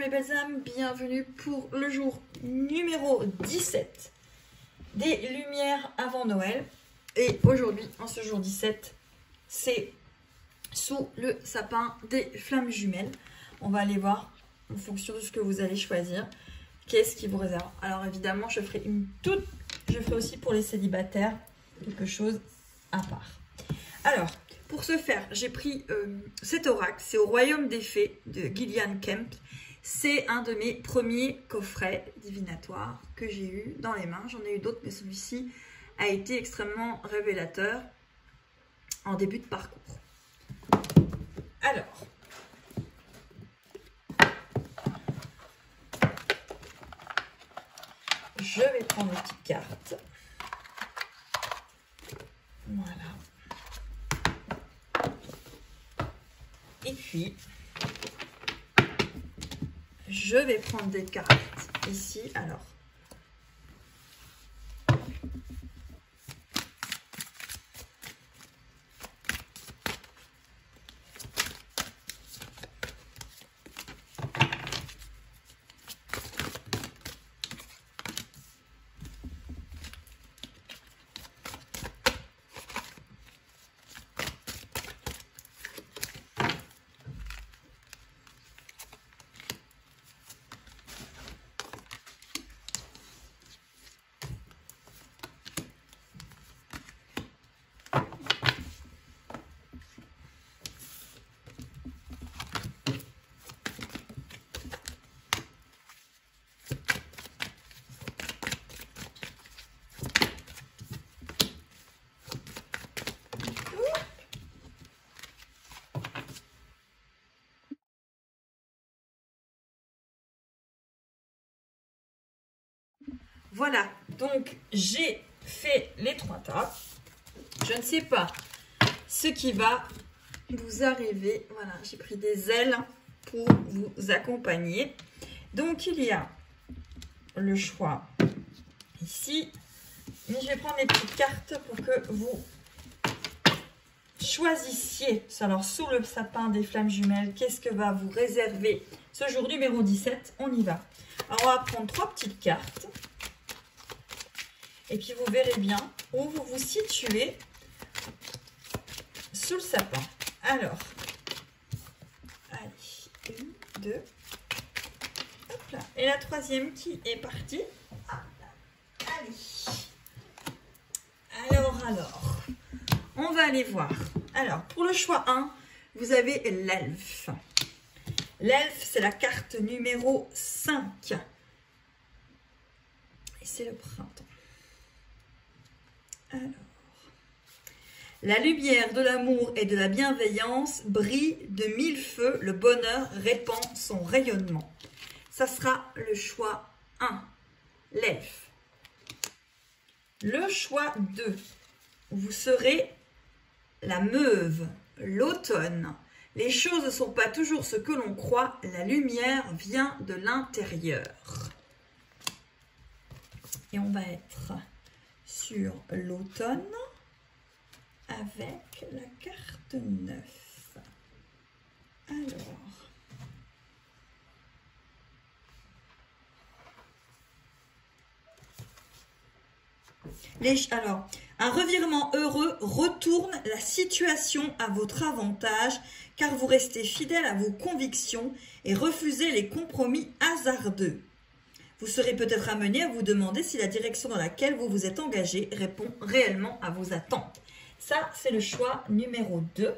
mes belles âmes, bienvenue pour le jour numéro 17 des lumières avant Noël. Et aujourd'hui, en ce jour 17, c'est sous le sapin des flammes jumelles. On va aller voir, en fonction de ce que vous allez choisir, qu'est-ce qui vous réserve. Alors évidemment, je ferai aussi pour les célibataires quelque chose à part. Alors, pour ce faire, j'ai pris cet oracle, c'est au Royaume des Fées de Gillian Kemp. C'est un de mes premiers coffrets divinatoires que j'ai eu dans les mains. J'en ai eu d'autres, mais celui-ci a été extrêmement révélateur en début de parcours. Alors, je vais prendre une petite carte. Voilà. Et puis, je vais prendre des cartes ici. Alors, voilà, donc j'ai fait les 3 tas. Je ne sais pas ce qui va vous arriver. Voilà, j'ai pris des ailes pour vous accompagner. Donc il y a le choix ici. Mais je vais prendre les petites cartes pour que vous choisissiez. Alors sous le sapin des flammes jumelles, qu'est-ce que va vous réserver ce jour numéro 17? On y va. Alors on va prendre 3 petites cartes. Et puis, vous verrez bien où vous vous situez sous le sapin. Alors, allez, 1, 2, hop là. Et la troisième qui est partie. Allez. Alors, on va aller voir. Alors, pour le choix 1, vous avez l'elfe. L'elfe, c'est la carte numéro 5. Et c'est le printemps. Alors, la lumière de l'amour et de la bienveillance brille de 1000 feux, le bonheur répand son rayonnement. Ça sera le choix 1, l'elfe. Le choix 2, vous serez la meuve, l'automne. Les choses ne sont pas toujours ce que l'on croit, la lumière vient de l'intérieur. Et on va être sur l'automne avec la carte 9. Alors, un revirement heureux retourne la situation à votre avantage car vous restez fidèle à vos convictions et refusez les compromis hasardeux. Vous serez peut-être amené à vous demander si la direction dans laquelle vous vous êtes engagé répond réellement à vos attentes. Ça, c'est le choix numéro 2.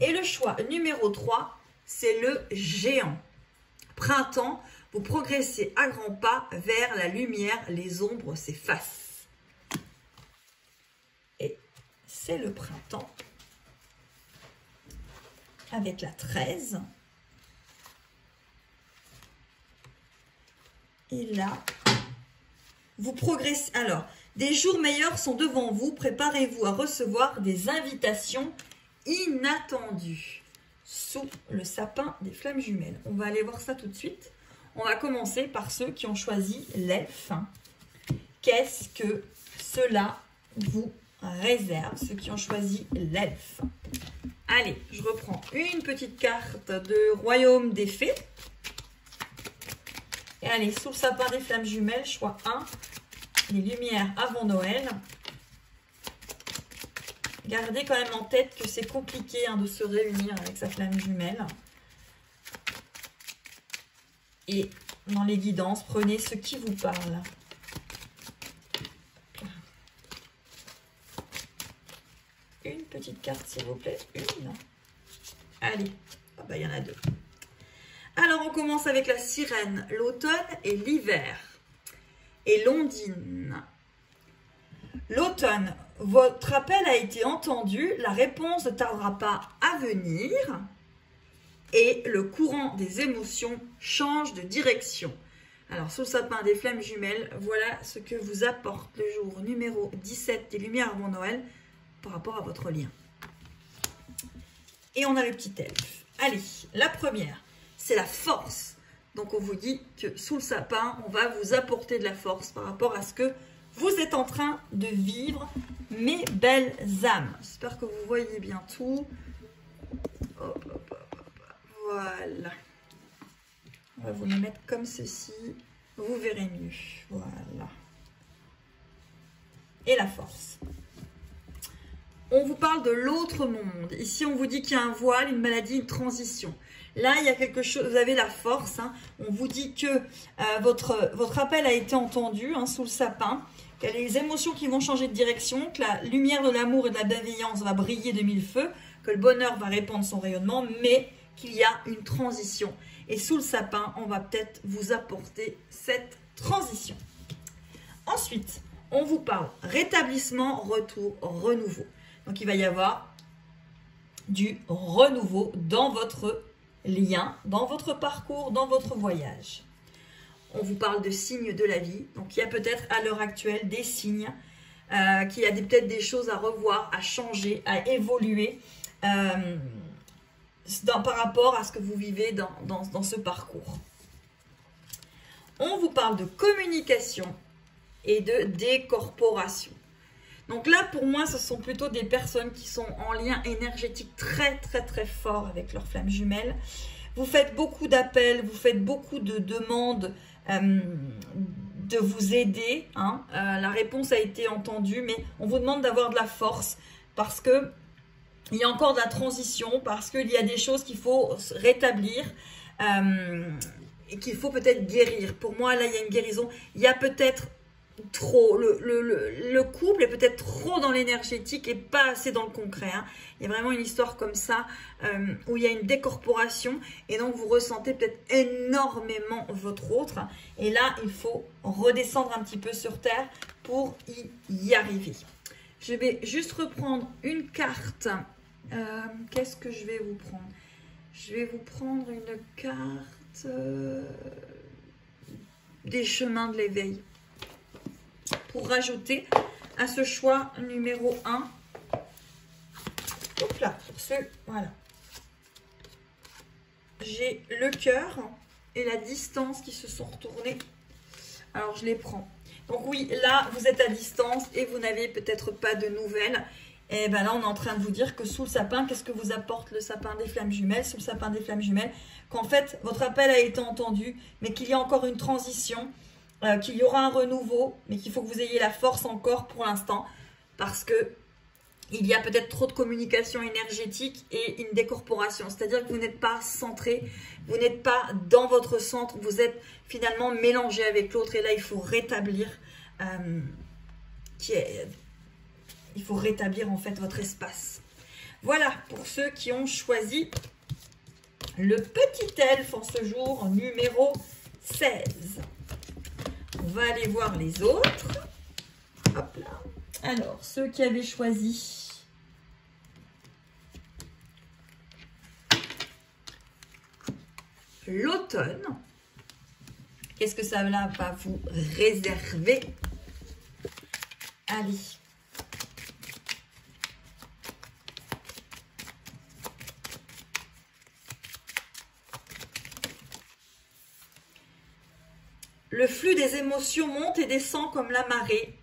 Et le choix numéro 3, c'est le géant. Printemps, vous progressez à grands pas vers la lumière, les ombres s'effacent. Et c'est le printemps avec la 13. Et là, vous progressez. Alors, des jours meilleurs sont devant vous. Préparez-vous à recevoir des invitations inattendues sous le sapin des flammes jumelles. On va aller voir ça tout de suite. On va commencer par ceux qui ont choisi l'elfe. Qu'est-ce que cela vous réserve, ceux qui ont choisi l'elfe? Allez, je reprends une petite carte de Royaume des Fées. Et allez, sous le sapin des flammes jumelles, choix 1, les lumières avant Noël. Gardez quand même en tête que c'est compliqué hein, de se réunir avec sa flamme jumelle. Et dans les guidances, prenez ce qui vous parle. Une petite carte, s'il vous plaît. Une. Allez. Ah bah, il y en a 2. Alors, on commence avec la sirène, l'automne et l'hiver. Et l'ondine. L'automne, votre appel a été entendu. La réponse ne tardera pas à venir. Et le courant des émotions change de direction. Alors, sous le sapin des flammes jumelles, voilà ce que vous apporte le jour numéro 17 des Lumières avant Noël par rapport à votre lien. Et on a le petit elfe. Allez, la première, c'est la force. Donc, on vous dit que sous le sapin, on va vous apporter de la force par rapport à ce que vous êtes en train de vivre, mes belles âmes. J'espère que vous voyez bien tout. Hop, hop, hop. Voilà. On va vous les mettre comme ceci. Vous verrez mieux. Voilà. Et la force. On vous parle de l'autre monde. Ici, on vous dit qu'il y a un voile, une maladie, une transition. Là, il y a quelque chose, vous avez la force. Hein. On vous dit que votre appel a été entendu hein, sous le sapin, qu'il y a les émotions qui vont changer de direction, que la lumière de l'amour et de la bienveillance va briller de mille feux, que le bonheur va répandre son rayonnement, mais qu'il y a une transition. Et sous le sapin, on va peut-être vous apporter cette transition. Ensuite, on vous parle rétablissement, retour, renouveau. Donc, il va y avoir du renouveau dans votre lien, dans votre parcours, dans votre voyage. On vous parle de signes de la vie. Donc, il y a peut-être à l'heure actuelle des signes, qu'il y a peut-être des choses à revoir, à changer, à évoluer par rapport à ce que vous vivez dans ce parcours. On vous parle de communication et de décorporation. Donc là, pour moi, ce sont plutôt des personnes qui sont en lien énergétique très, très, très fort avec leur flamme jumelle. Vous faites beaucoup d'appels, vous faites beaucoup de demandes de vous aider. Hein. La réponse a été entendue, mais on vous demande d'avoir de la force parce que il y a encore de la transition, parce qu'il y a des choses qu'il faut rétablir et qu'il faut peut-être guérir. Pour moi, là, il y a une guérison. Il y a peut-être trop, le couple est peut-être trop dans l'énergétique et pas assez dans le concret. Hein. Il y a vraiment une histoire comme ça où il y a une décorporation et donc vous ressentez peut-être énormément votre autre. Et là, il faut redescendre un petit peu sur terre pour y arriver. Je vais juste reprendre une carte. Qu'est-ce que je vais vous prendre? Je vais vous prendre une carte des chemins de l'éveil pour rajouter à ce choix numéro 1. Hop là, pour ce, voilà. J'ai le cœur et la distance qui se sont retournés. Alors, je les prends. Donc oui, là, vous êtes à distance et vous n'avez peut-être pas de nouvelles. Et bien là, on est en train de vous dire que sous le sapin, qu'est-ce que vous apporte le sapin des flammes jumelles? Sous le sapin des flammes jumelles, qu'en fait, votre appel a été entendu, mais qu'il y a encore une transition, qu'il y aura un renouveau, mais qu'il faut que vous ayez la force encore pour l'instant, parce que il y a peut-être trop de communication énergétique et une décorporation. C'est-à-dire que vous n'êtes pas centré, vous n'êtes pas dans votre centre, vous êtes finalement mélangé avec l'autre. Et là, il faut rétablir, il faut rétablir en fait votre espace. Voilà pour ceux qui ont choisi le petit elfe en ce jour numéro 16. On va aller voir les autres. Hop là. Alors, ceux qui avaient choisi l'automne, qu'est-ce que ça va vous réserver? Allez. Le flux des émotions monte et descend comme la marée.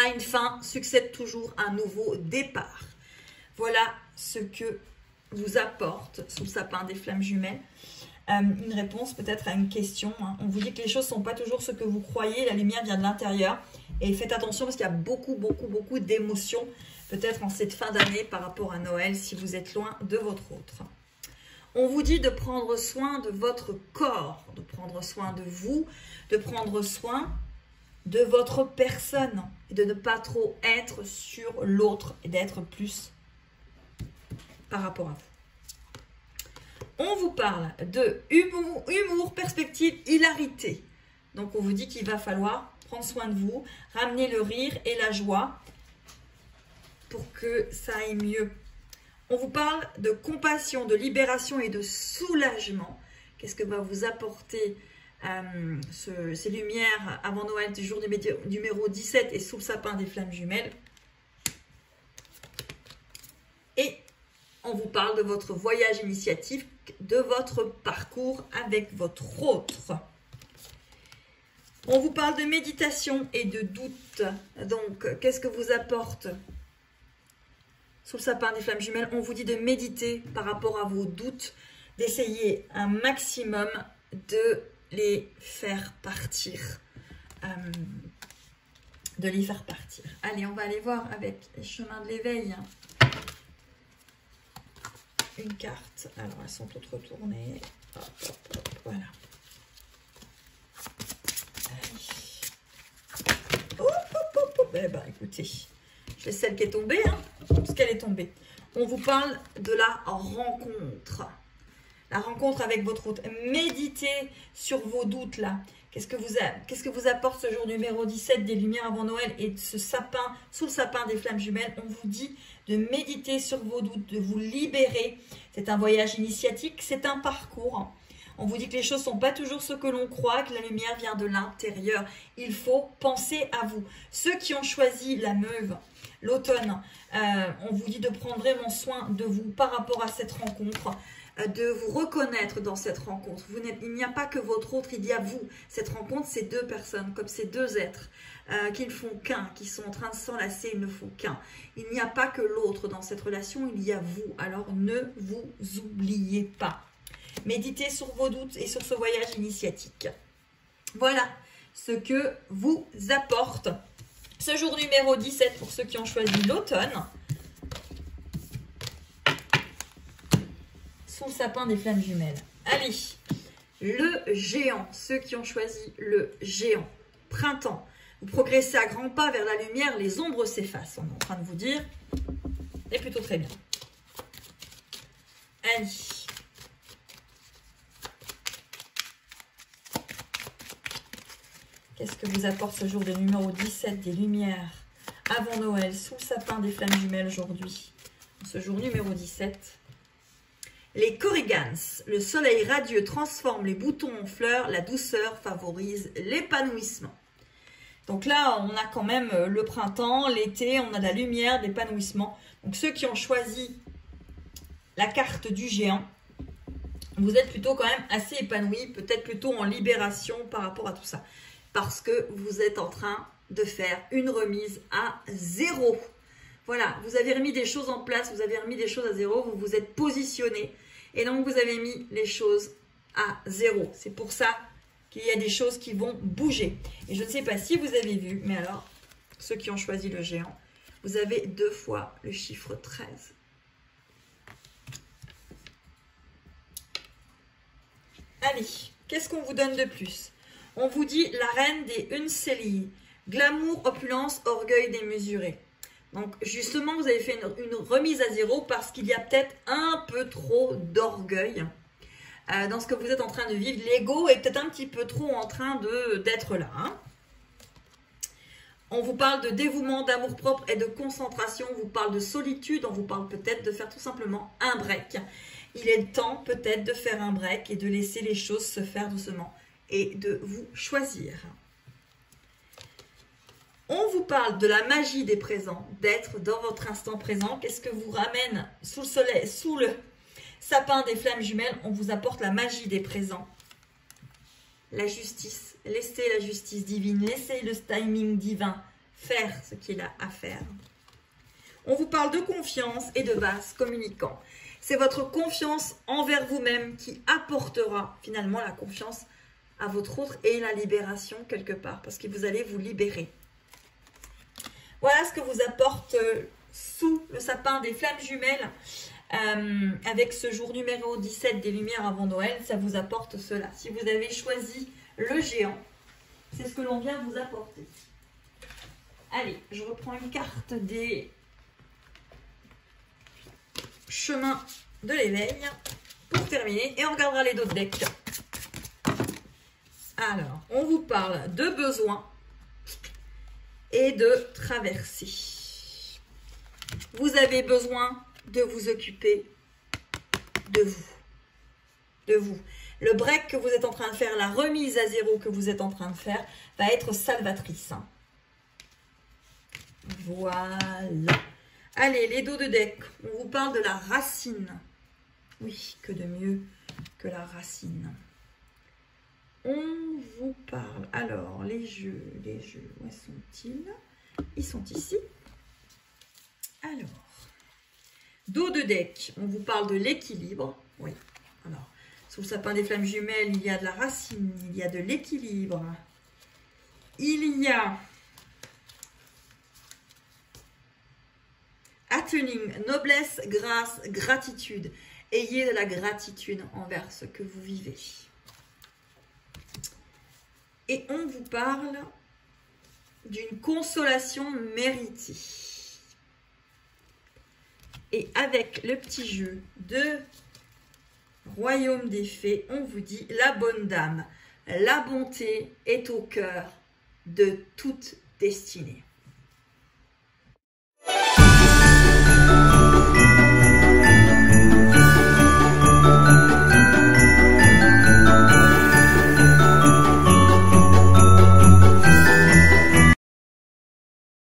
À une fin, succède toujours un nouveau départ. Voilà ce que vous apporte sous le sapin des flammes jumelles. une réponse peut-être à une question. Hein. On vous dit que les choses ne sont pas toujours ce que vous croyez. La lumière vient de l'intérieur. Et faites attention parce qu'il y a beaucoup d'émotions peut-être en cette fin d'année par rapport à Noël si vous êtes loin de votre autre. On vous dit de prendre soin de votre corps, de prendre soin de vous, de prendre soin de votre personne et de ne pas trop être sur l'autre et d'être plus par rapport à vous. On vous parle de humour, perspective, hilarité. Donc on vous dit qu'il va falloir prendre soin de vous, ramener le rire et la joie pour que ça aille mieux. On vous parle de compassion, de libération et de soulagement. Qu'est-ce que va vous apporter ces lumières avant Noël du jour numéro 17 et sous le sapin des flammes jumelles? Et on vous parle de votre voyage initiatique, de votre parcours avec votre autre. On vous parle de méditation et de doute. Donc, qu'est-ce que vous apporte sous le sapin des flammes jumelles? On vous dit de méditer par rapport à vos doutes, d'essayer un maximum de les faire partir. Allez, on va aller voir avec les chemins de l'éveil. Une carte. Alors, elles sont toutes retournées. Hop, hop, hop, voilà. Eh ben, écoutez, je laisse celle qui est tombée, hein, parce qu'elle est tombée. On vous parle de la rencontre. La rencontre avec votre hôte. Méditez sur vos doutes, là. Qu'est-ce que vous apporte ce jour numéro 17 des lumières avant Noël et de ce sapin, sous le sapin des flammes jumelles? On vous dit de méditer sur vos doutes, de vous libérer. C'est un voyage initiatique, c'est un parcours. On vous dit que les choses ne sont pas toujours ce que l'on croit, que la lumière vient de l'intérieur. Il faut penser à vous. Ceux qui ont choisi la Meuve, l'automne, on vous dit de prendre vraiment soin de vous par rapport à cette rencontre, de vous reconnaître dans cette rencontre. Il n'y a pas que votre autre, il y a vous. Cette rencontre, c'est deux personnes, comme ces deux êtres qui ne font qu'un, qui sont en train de s'enlacer, ils ne font qu'un. Il n'y a pas que l'autre dans cette relation, il y a vous. Alors ne vous oubliez pas. Méditez sur vos doutes et sur ce voyage initiatique. Voilà ce que vous apporte ce jour numéro 17 pour ceux qui ont choisi l'automne. Sous le sapin des flammes jumelles. Allez, le géant. Ceux qui ont choisi le géant. Printemps. Vous progressez à grands pas vers la lumière, les ombres s'effacent. On est en train de vous dire. Et plutôt très bien. Allez. Qu'est-ce que vous apporte ce jour de numéro 17 des lumières avant Noël sous le sapin des flammes jumelles aujourd'hui? Ce jour numéro 17. Les Korrigans. Le soleil radieux transforme les boutons en fleurs. La douceur favorise l'épanouissement. Donc là, on a quand même le printemps, l'été, on a de la lumière, de l'épanouissement. Donc ceux qui ont choisi la carte du géant, vous êtes plutôt quand même assez épanouis, peut-être plutôt en libération par rapport à tout ça. Parce que vous êtes en train de faire une remise à zéro. Voilà, vous avez remis des choses en place, vous avez remis des choses à zéro, vous vous êtes positionné. Et donc, vous avez mis les choses à zéro. C'est pour ça qu'il y a des choses qui vont bouger. Et je ne sais pas si vous avez vu, mais alors, ceux qui ont choisi le géant, vous avez 2 fois le chiffre 13. Allez, qu'est-ce qu'on vous donne de plus? On vous dit la reine des Unselli. Glamour, opulence, orgueil démesuré. Donc, justement, vous avez fait une remise à zéro parce qu'il y a peut-être un peu trop d'orgueil dans ce que vous êtes en train de vivre. L'ego est peut-être un petit peu trop en train d'être là. Hein. On vous parle de dévouement, d'amour-propre et de concentration. On vous parle de solitude. On vous parle peut-être de faire tout simplement un break. Il est le temps peut-être de faire un break et de laisser les choses se faire doucement et de vous choisir. On vous parle de la magie des présents, d'être dans votre instant présent. Qu'est-ce que vous ramène sous le soleil, sous le sapin des flammes jumelles? On vous apporte la magie des présents. La justice. Laissez la justice divine, laissez le timing divin faire ce qu'il a à faire. On vous parle de confiance et de vases communicants. C'est votre confiance envers vous-même qui apportera finalement la confiance à votre autre et la libération quelque part, parce que vous allez vous libérer. Voilà ce que vous apporte sous le sapin des flammes jumelles. Avec ce jour numéro 17 des lumières avant Noël, ça vous apporte cela. Si vous avez choisi le géant, c'est ce que l'on vient vous apporter. Allez, je reprends une carte des chemins de l'éveil pour terminer et on regardera les dos de deck. Alors, on vous parle de besoins et de traversée. Vous avez besoin de vous occuper de vous. De vous. Le break que vous êtes en train de faire, la remise à zéro que vous êtes en train de faire, va être salvatrice. Voilà. Allez, les dos de deck. On vous parle de la racine. Oui, que de mieux que la racine. On vous parle. Alors, les jeux, où sont-ils? Ils sont ici. Alors, dos de deck, on vous parle de l'équilibre. Oui, alors, sous le sapin des flammes jumelles, il y a de la racine, il y a de l'équilibre. Il y a happening, noblesse, grâce, gratitude. Ayez de la gratitude envers ce que vous vivez. Et on vous parle d'une consolation méritée. Et avec le petit jeu de Royaume des Fées, on vous dit la bonne dame, la bonté est au cœur de toute destinée.